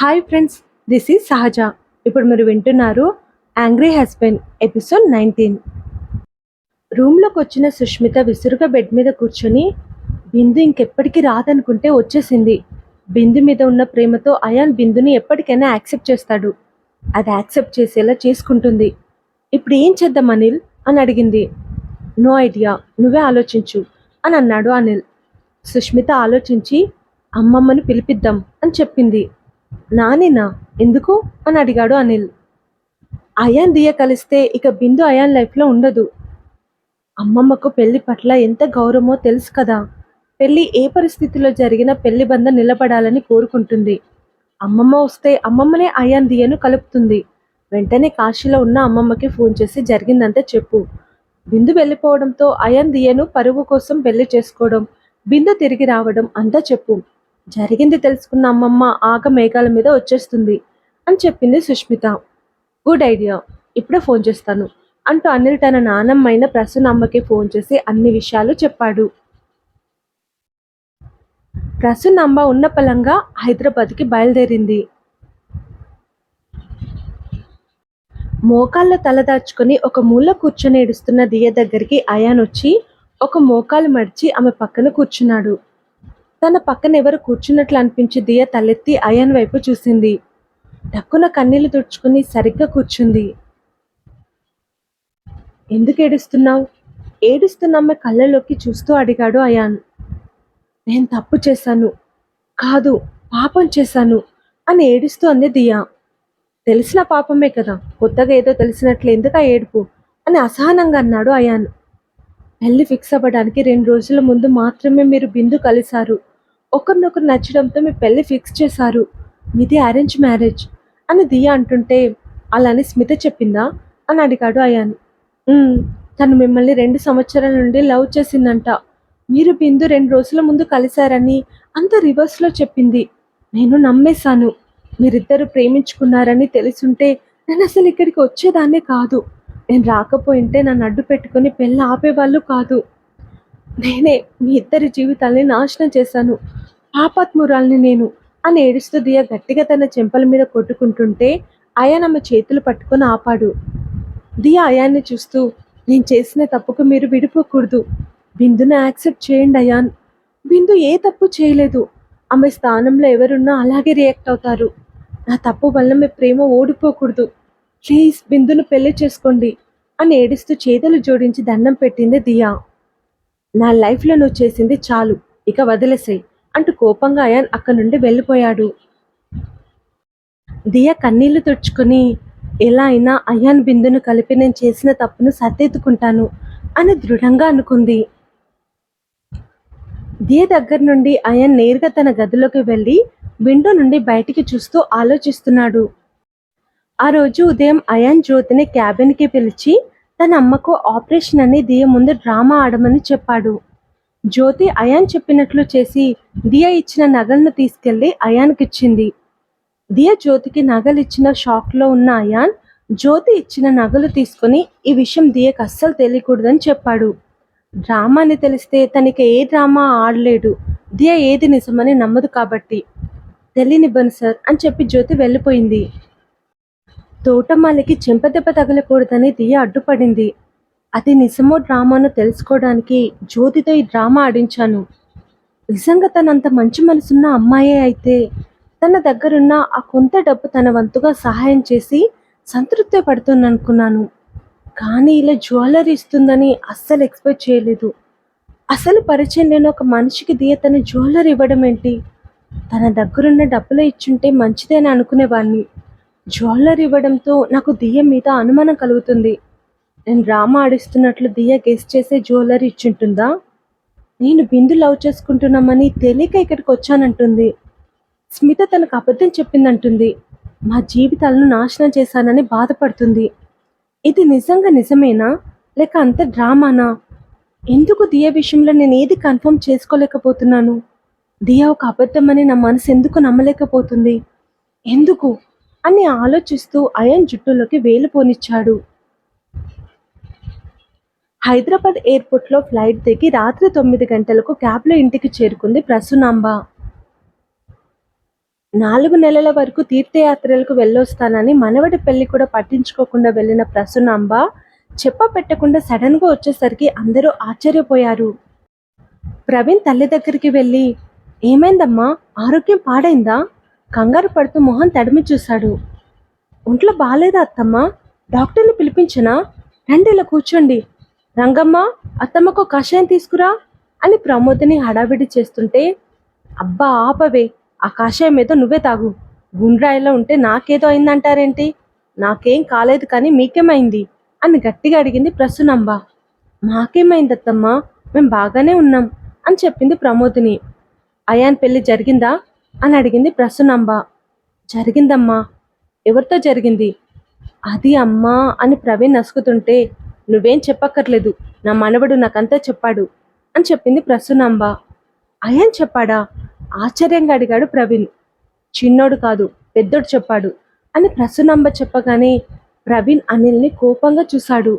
Hi friends, this is సహజ. ఇప్పుడు మీరు వింటున్నారు యాంగ్రీ హస్బెండ్ ఎపిసోడ్ 19. రూమ్లోకి వచ్చిన సుష్మిత విసురుగా బెడ్ మీద కూర్చొని బిందు ఇంకెప్పటికీ రాదనుకుంటే వచ్చేసింది. బిందు మీద ఉన్న ప్రేమతో అయాన్ బిందుని ఎప్పటికైనా యాక్సెప్ట్ చేస్తాడు. అది యాక్సెప్ట్ చేసేలా చేసుకుంటుంది. ఇప్పుడు ఏం చేద్దాం అనిల్ అని అడిగింది. నో ఐడియా, నువ్వే ఆలోచించు అని అన్నాడు అనిల్. సుష్మిత ఆలోచించి అమ్మమ్మని పిలిపిద్దాం అని చెప్పింది. నానేనా, ఎందుకు అని అడిగాడు అనిల్. అయాన్ దియ కలిస్తే ఇక బిందు అయాన్ లైఫ్లో ఉండదు. అమ్మమ్మకు పెళ్లి పట్ల ఎంత గౌరవమో తెలుసు కదా. పెళ్లి ఏ పరిస్థితిలో జరిగినా పెళ్లి బంధం నిలబడాలని కోరుకుంటుంది. అమ్మమ్మ వస్తే అమ్మమ్మనే అయాన్ దియను కలుపుతుంది. వెంటనే కాశీలో ఉన్న అమ్మమ్మకి ఫోన్ చేసి జరిగిందంతా చెప్పు. బిందు వెళ్ళిపోవడంతో అయాన్ దియను పరువు కోసం పెళ్లి చేసుకోవడం, బిందు తిరిగి రావడం అంతా చెప్పు. జరిగింది తెలుసుకున్న అమ్మమ్మ ఆగ మేఘాల మీద వచ్చేస్తుంది అని చెప్పింది సుష్మిత. గుడ్ ఐడియా, ఇప్పుడే ఫోన్ చేస్తాను అంటూ అనిల్ తన నానమ్మైన ప్రసన్నమ్మకి ఫోన్ చేసి అన్ని విషయాలు చెప్పాడు. ప్రసన్నమ్మ ఉన్న పలంగా హైదరాబాద్కి బయలుదేరింది. మోకాళ్ళ తలదాచుకొని ఒక మూల కూర్చొని ఏడుస్తున్న దియ దగ్గరికి అయాన్ వచ్చి ఒక మోకాలు మడిచి ఆమె పక్కన కూర్చున్నాడు. తన పక్కన ఎవరు కూర్చున్నట్లు అనిపించి దియ తలెత్తి అయాన్ వైపు చూసింది. డక్కున కన్నీళ్లు తుడుచుకుని సరిగ్గా కూర్చుంది. ఎందుకు ఏడుస్తున్నావు? ఏడుస్తున్నమ్మ కళ్ళలోకి చూస్తూ అడిగాడు అయాన్. నేను తప్పు చేశాను, కాదు పాపం చేశాను అని ఏడుస్తూ అంది దియా. తెలిసిన పాపమే కదా, కొత్తగా ఏదో తెలిసినట్లు ఎందుకు ఆ ఏడుపు అని అసహనంగా అన్నాడు అయాన్. పెళ్లి ఫిక్స్ అవ్వడానికి 2 రోజుల ముందు మాత్రమే మీరు బిందు కలిశారు. ఒకరినొకరు నచ్చడంతో మీ పెళ్లి ఫిక్స్ చేశారు. మీది అరేంజ్ మ్యారేజ్ అని దియా అంటుంటే అలానే స్మిత చెప్పిందా అని అడిగాడు అయాన్. తను మిమ్మల్ని 2 సంవత్సరాల నుండి లవ్ చేసిందంట. మీరు బిందు 2 రోజుల ముందు కలిశారని అంత రివర్స్లో చెప్పింది. నేను నమ్మేశాను. మీరిద్దరు ప్రేమించుకున్నారని తెలుసుంటే నేను అసలు ఇక్కడికి వచ్చేదాన్నే కాదు. నేను రాకపోయింటే నన్ను అడ్డు పెట్టుకుని పెళ్ళి ఆపేవాళ్ళు కాదు. నేనే మీ ఇద్దరి జీవితాల్ని నాశనం చేశాను. పాపాత్మురాల్ని నేను అని ఏడుస్తూ దియ గట్టిగా తన చెంపల మీద కొట్టుకుంటుంటే అయాన్ ఆమె చేతులు పట్టుకొని ఆపాడు. దియ అయాన్ని చూస్తూ, నేను చేసిన తప్పుకు మీరు విడిపోకూడదు. బిందుని యాక్సెప్ట్ చేయండి అయాన్. బిందు ఏ తప్పు చేయలేదు. ఆమె స్థానంలో ఎవరున్నా అలాగే రియాక్ట్ అవుతారు. నా తప్పు వల్ల మీ ప్రేమ ఓడిపోకూడదు. ప్లీజ్ బిందును పెళ్లి చేసుకోండి అని ఏడుస్తూ చేతులు జోడించి దండం పెట్టింది దియా. నా లైఫ్లో నువ్వు చేసింది చాలు, ఇక వదిలేసాయి అంటూ కోపంగా అయాన్ అక్కడి నుండి వెళ్ళిపోయాడు. దియా కన్నీళ్లు తుడుచుకొని ఎలా అయినా అయాన్ బిందును కలిపి నేను చేసిన తప్పును సర్దిద్దుకుంటాను అని దృఢంగా అనుకుంది. దియ దగ్గర నుండి అయాన్ నేరుగా తన గదిలోకి వెళ్ళి విండో నుండి బయటికి చూస్తూ ఆలోచిస్తున్నాడు. ఆ రోజు ఉదయం అయాన్ జ్యోతిని క్యాబిన్కి పిలిచి తన అమ్మకు ఆపరేషన్ అని దియ ముందు డ్రామా ఆడమని చెప్పాడు. జ్యోతి అయాన్ చెప్పినట్లు చేసి దియ ఇచ్చిన నగలను తీసుకెళ్లి అయాన్కి ఇచ్చింది. దియ జ్యోతికి నగలు ఇచ్చిన షాక్లో ఉన్న అయాన్ జ్యోతి ఇచ్చిన నగలు తీసుకుని ఈ విషయం దియకు అస్సలు తెలియకూడదని చెప్పాడు. డ్రామా అని తెలిస్తే తనకి ఏ డ్రామా ఆడలేడు. దియ ఏది నిజమని నమ్మదు కాబట్టి. తెలియనివ్వను సార్ అని చెప్పి జ్యోతి వెళ్ళిపోయింది. తోటమాలికి చెంపదెబ్బ తగలకూడదని దియ అడ్డుపడింది. అది నిజమో డ్రామానో తెలుసుకోవడానికి జ్యోతితో ఈ డ్రామా ఆడించాను. నిజంగా తనంత మంచి మనసున్న అమ్మాయే అయితే తన దగ్గరున్న ఆ కొంత డబ్బు తన వంతుగా సహాయం చేసి సంతృప్తి పడుతుందనుకున్నాను. కానీ ఇలా జ్యువెలరీ ఇస్తుందని అస్సలు ఎక్స్పెక్ట్ చేయలేదు. అసలు పరిచయం లేని ఒక మనిషికి దియ తన జ్యువెలరీ ఇవ్వడం ఏంటి? తన దగ్గరున్న డబ్బులు ఇచ్చుంటే మంచిదని అనుకునేవాడిని. జ్యువెలరీ ఇవ్వడంతో నాకు దియ మీద అనుమానం కలుగుతుంది. నేను డ్రామా ఆడిస్తున్నట్లు దియ గెస్ చేసే జ్యువెలరీ ఇచ్చుంటుందా? నేను బిందు లవ్ చేసుకుంటున్నామని తెలియక ఇక్కడికి వచ్చానంటుంది. స్మిత తనకు అబద్ధం చెప్పిందంటుంది. మా జీవితాలను నాశనం చేశానని బాధపడుతుంది. ఇది నిజంగా నిజమేనా లేక అంత డ్రామానా? ఎందుకు దియ విషయంలో నేను ఏది కన్ఫర్మ్ చేసుకోలేకపోతున్నాను? దియ ఒక అబద్ధమని నా మనసు ఎందుకు నమ్మలేకపోతుంది? ఎందుకు అని ఆలోచిస్తూ అయాన్ జుట్టులోకి వేలు పోనిచ్చాడు. హైదరాబాద్ ఎయిర్పోర్ట్లో ఫ్లైట్ దిగి రాత్రి 9 గంటలకు క్యాబ్లో ఇంటికి చేరుకుంది ప్రసూనాంబ. 4 నెలల వరకు తీర్థయాత్రలకు వెళ్ళొస్తానని మనవడి పెళ్లి కూడా పట్టించుకోకుండా వెళ్ళిన ప్రసూనాంబ చెప్పపెట్టకుండా సడన్గా వచ్చేసరికి అందరూ ఆశ్చర్యపోయారు. ప్రవీణ్ తల్లి దగ్గరికి వెళ్ళి, ఏమైందమ్మా, ఆరోగ్యం పాడైందా? కంగారు పడుతూ మొహం తడిమి చూశాడు. ఒంట్లో బాలేదా అత్తమ్మ? డాక్టర్ని పిలిపించనా? రండి ఇలా కూర్చోండి. రంగమ్మ, అత్తమ్మకు కషాయం తీసుకురా అని ప్రమోదిని హడావిడి చేస్తుంటే, అబ్బా ఆపవే, ఆ కషాయం ఏదో నువ్వే తాగు. గుండ్రాయిలో ఉంటే నాకేదో అయిందంటారేంటి? నాకేం కాలేదు కానీ మీకేమైంది అని గట్టిగా అడిగింది ప్రసూనంబ. మాకేమైంది అత్తమ్మ, మేం బాగానే ఉన్నాం అని చెప్పింది ప్రమోదిని. అయాన్ పెళ్లి జరిగిందా అని అడిగింది ప్రసూనంబ. జరిగిందమ్మా. ఎవరితో జరిగింది? అది అమ్మా అని ప్రవీణ్ నసుకుతుంటే, నువ్వేం చెప్పక్కర్లేదు, నా మనవడు నాకంతా చెప్పాడు అని చెప్పింది ప్రసూనాంబ. అయాన్ చెప్పాడా? ఆశ్చర్యంగా అడిగాడు ప్రవీణ్. చిన్నోడు కాదు, పెద్దోడు చెప్పాడు అని ప్రసూనాంబ చెప్పగానే ప్రవీణ్ అనిల్ని కోపంగా చూశాడు.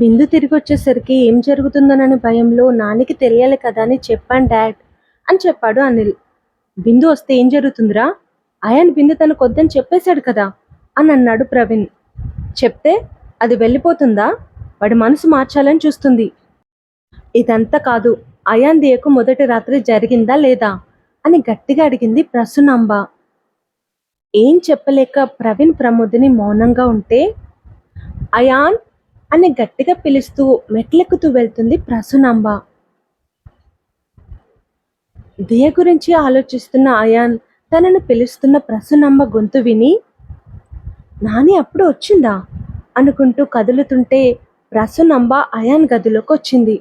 బిందు తిరిగి వచ్చేసరికి ఏం జరుగుతుందోనని భయంలో నానికి తెలియాలి కదా అని చెప్పాను డాడ్ అని చెప్పాడు అనిల్. బిందు వస్తే ఏం జరుగుతుందిరా? అయాన్ బిందు తనకు వద్దని చెప్పేశాడు కదా అని అన్నాడు ప్రవీణ్. చెప్తే అది వెళ్ళిపోతుందా? వాడి మనసు మార్చాలని చూస్తుంది. ఇదంతా కాదు, అయాన్ దియకు మొదటి రాత్రి జరిగిందా లేదా అని గట్టిగా అడిగింది ప్రసూనాంబ. ఏం చెప్పలేక ప్రవీణ్ ప్రమోదిని మౌనంగా ఉంటే, అయాన్ అని గట్టిగా పిలుస్తూ మెట్లెక్కుతూ వెళ్తుంది ప్రసూనాంబ. దియ గురించి ఆలోచిస్తున్న అయాన్ తనను పిలుస్తున్న ప్రసూనాంబ గొంతు విని, నాని అప్పుడు వచ్చిందా అనుకుంటూ కదులుతుంటే ప్రసూనాంబ అయాన్ గదిలోకి వచ్చింది.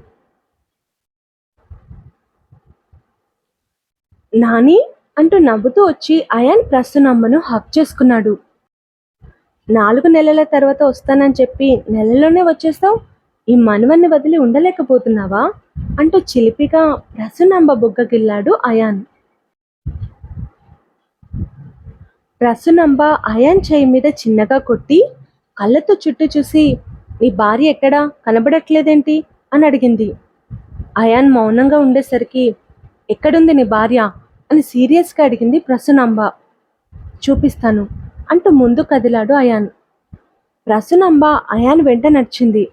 నాని అంటూ నవ్వుతూ వచ్చి అయాన్ ప్రసూనాంబను హక్ చేసుకున్నాడు. 4 నెలల తర్వాత వస్తానని చెప్పి నెలలోనే వచ్చేస్తావు, ఈ మనవన్ని వదిలి ఉండలేకపోతున్నావా అంటూ చిలిపిగా ప్రసూనాంబ బుగ్గ గిల్లాడు అయాన్. ప్రసూనాంబ అయాన్ చేయి మీద చిన్నగా కొట్టి కళ్ళతో చుట్టూ చూసి, నీ భార్య ఎక్కడా, కనబడట్లేదేంటి అని అడిగింది. అయాన్ మౌనంగా ఉండేసరికి, ఎక్కడుంది నీ భార్య అని సీరియస్గా అడిగింది ప్రసూనాంబ. చూపిస్తాను అంటూ ముందు కదిలాడు అయాన్. ప్రసూనాంబ అయాన్ వెంట నడిచింది.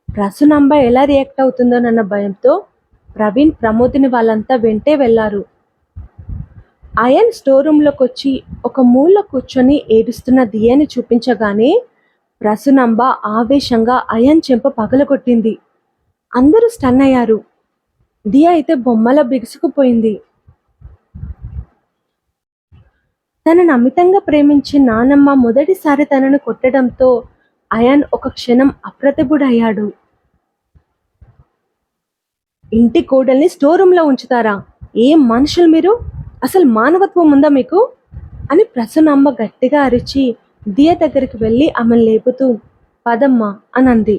ప్రసూనాంబ ఎలా రియాక్ట్ అవుతుందోనన్న భయంతో ప్రవీణ్ ప్రమోదిని వాళ్ళంతా వెంటే వెళ్లారు. అయాన్ స్టోర్ రూమ్లోకి వచ్చి ఒక మూల కూర్చొని ఏడుస్తున్న దియని చూపించగానే ప్రసూనాంబ ఆవేశంగా అయాన్ చెంప పగలగొట్టింది. అందరూ స్టన్ అయ్యారు. దియ అయితే బొమ్మలా బిగుసుకుపోయింది. తనను అమితంగా ప్రేమించి నానమ్మ మొదటిసారి తనను కొట్టడంతో అయాన్ ఒక క్షణం అప్రతిభుడయ్యాడు. ఇంటి కోడల్ని స్టోర్ రూమ్లో ఉంచుతారా? ఏం మనుషులు మీరు? అసలు మానవత్వం ఉందా మీకు అని ప్రసూనాంబ గట్టిగా అరిచి దియ దగ్గరికి వెళ్ళి ఆమెను లేపుతూ, పదమ్మా అని అంది.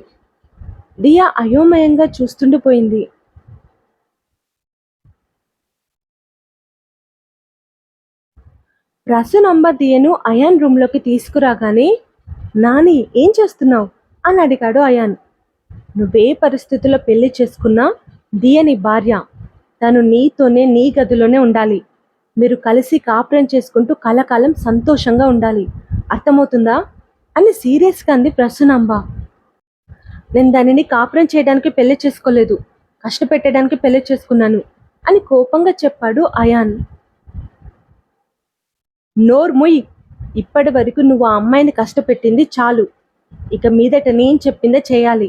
దియ అయోమయంగా చూస్తుండిపోయింది. ప్రసూనాంబ దియను అయాన్ రూమ్లోకి తీసుకురాగానే, నాని ఏం చేస్తున్నావు అని అడిగాడు అయాన్. నువ్వే పరిస్థితుల్లో పెళ్లి చేసుకున్నా దియ నీ భార్య, తను నీతోనే నీ గదిలోనే ఉండాలి. మీరు కలిసి కాపురం చేసుకుంటూ కలకాలం సంతోషంగా ఉండాలి, అర్థమవుతుందా అని సీరియస్గా అంది ప్రసూనాంబ. నేను దానిని కాపురం చేయడానికి పెళ్లి చేసుకోలేదు, కష్టపెట్టడానికి పెళ్లి చేసుకున్నాను అని కోపంగా చెప్పాడు అయాన్. నోర్ముయ్, ఇప్పటి వరకు నువ్వు ఆ అమ్మాయిని కష్టపెట్టింది చాలు, ఇక మీదట నేను చెప్పిందే చేయాలి.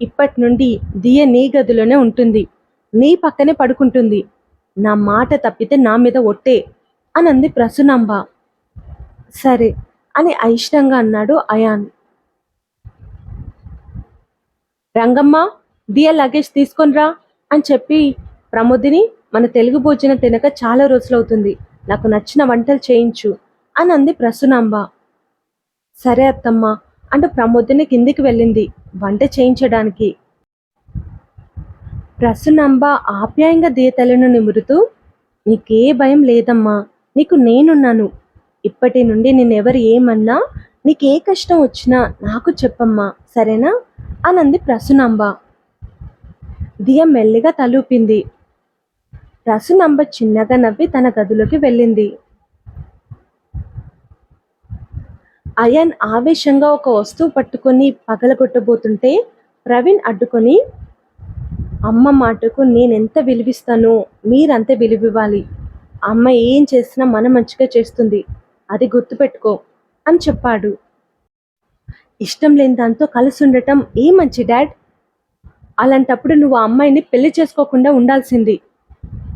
ఇప్పటి నుండి దియ నీ గదిలోనే ఉంటుంది, నీ పక్కనే పడుకుంటుంది. నా మాట తప్పితే నా మీద ఒట్టే అని అంది ప్రసూనాంబ. సరే అని అయిష్టంగా అన్నాడు అయాన్. రంగమ్మ, దియ లగేజ్ తీసుకొనిరా అని చెప్పి ప్రమోదిని, మన తెలుగు భోజనం తినక చాలా రోజులవుతుంది, నాకు నచ్చిన వంటలు చేయించు అని అంది ప్రసూనాంబ. సరే అత్తమ్మ అంటూ ప్రమోదిని కిందికి వెళ్ళింది వంట చేయించడానికి. ప్రసూనాంబ ఆప్యాయంగా దియ తలను నిమురుతూ, నీకే భయం లేదమ్మా, నీకు నేనున్నాను. ఇప్పటి నుండి నేనెవరు ఏమన్నా, నీకే కష్టం వచ్చినా నాకు చెప్పమ్మా, సరేనా అని అంది ప్రసూనాంబ. దియ మెల్లిగా తలూపింది. రసునంబ చిన్నగా నవ్వి తన గదిలోకి వెళ్ళింది. అయాన్ ఆవేశంగా ఒక వస్తువు పట్టుకొని పగలగొట్టబోతుంటే ప్రవీణ్ అడ్డుకొని, అమ్మ మాటకు నేనెంత విలువిస్తానో మీరంతే విలువివ్వాలి. అమ్మ ఏం చేసినా మన మంచిగా చేస్తుంది, అది గుర్తుపెట్టుకో అని చెప్పాడు. ఇష్టం లేని దాంతో కలిసి ఉండటం ఏ మంచి డాడ్, అలాంటప్పుడు నువ్వు ఆ అమ్మాయిని పెళ్లి చేసుకోకుండా ఉండాల్సింది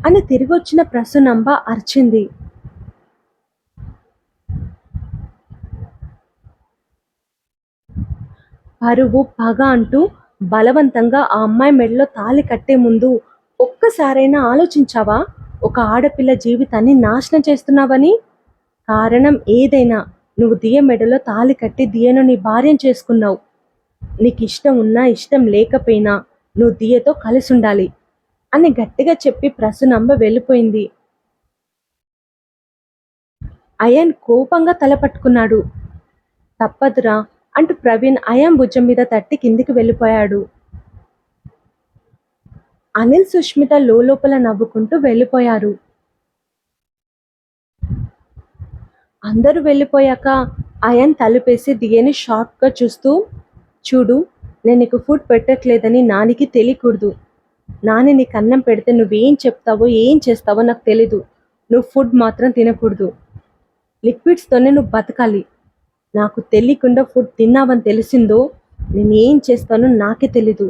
అని తిరిగొచ్చిన ప్రసూనంబ అరిచింది. పరువు పగ అంటూ బలవంతంగా ఆ అమ్మాయి మెడలో తాళి కట్టే ముందు ఒక్కసారైనా ఆలోచించావా? ఒక ఆడపిల్ల జీవితాన్ని నాశనం చేస్తున్నావని. కారణం ఏదైనా నువ్వు దియ మెడలో తాళి కట్టి దియను నీ భార్యను చేసుకున్నావు. నీకు ఇష్టం ఉన్నా ఇష్టం లేకపోయినా నువ్వు దియతో కలిసి ఉండాలి అని గట్టిగా చెప్పి ప్రసూనంబ వెళ్ళిపోయింది. అయాన్ కోపంగా తల పట్టుకున్నాడు. తప్పదురా అంటూ ప్రవీణ్ అయాన్ భుజం మీద తట్టి కిందికి వెళ్ళిపోయాడు. అనిల్ సుష్మిత లోపల నవ్వుకుంటూ వెళ్ళిపోయారు. అందరూ వెళ్ళిపోయాక అయాన్ తలుపేసి దియని షార్ప్గా చూస్తూ, చూడు, నేను నీకు ఫుడ్ పెట్టట్లేదని నానికి తెలియకూడదు. నాని నీకు అన్నం పెడితే నువ్వేం చెప్తావో ఏం చేస్తావో నాకు తెలీదు. నువ్వు ఫుడ్ మాత్రం తినకూడదు. లిక్విడ్స్తోనే నువ్వు బతకాలి. నాకు తెలియకుండా ఫుడ్ తిన్నావని తెలిసిందో నేను ఏం చేస్తానో నాకే తెలీదు.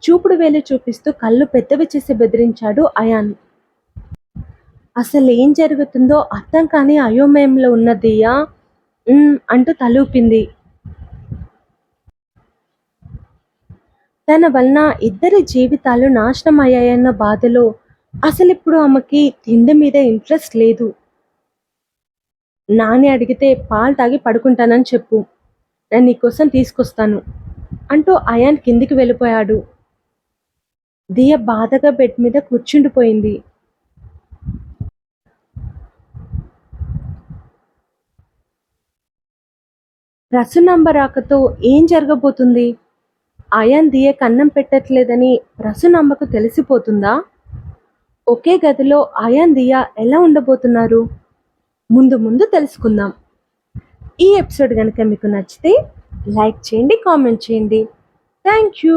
చూపుడు వేలు చూపిస్తూ కళ్ళు పెద్దవి చేసి బెదిరించాడు అయాన్. అసలు ఏం జరుగుతుందో అర్థం కాని అయోమయంలో ఉన్న దియా అంటూ తలూపింది. తన వలన ఇద్దరి జీవితాలు నాశనం అయ్యాయన్న బాధలో అసలు ఇప్పుడు ఆమెకి తిండి మీద ఇంట్రెస్ట్ లేదు. నాని అడిగితే పాలు తాగి పడుకుంటానని చెప్పు, నేను నీకోసం తీసుకొస్తాను అంటూ అయాన్ కిందికి వెళ్ళిపోయాడు. దియ బాధగా బెడ్ మీద కూర్చుండిపోయింది. ప్రసూనంబ రాకతో ఏం జరగబోతుంది? అయాన్ దియ కన్నం పెట్టట్లేదని ప్రసూనంబకు తెలిసిపోతుందా? ఒకే గదిలో అయాన్ దియ ఎలా ఉండబోతున్నారు? ముందు ముందు తెలుసుకుందాం. ఈ ఎపిసోడ్ కనుక మీకు నచ్చితే లైక్ చేయండి, కామెంట్ చేయండి. Thank you.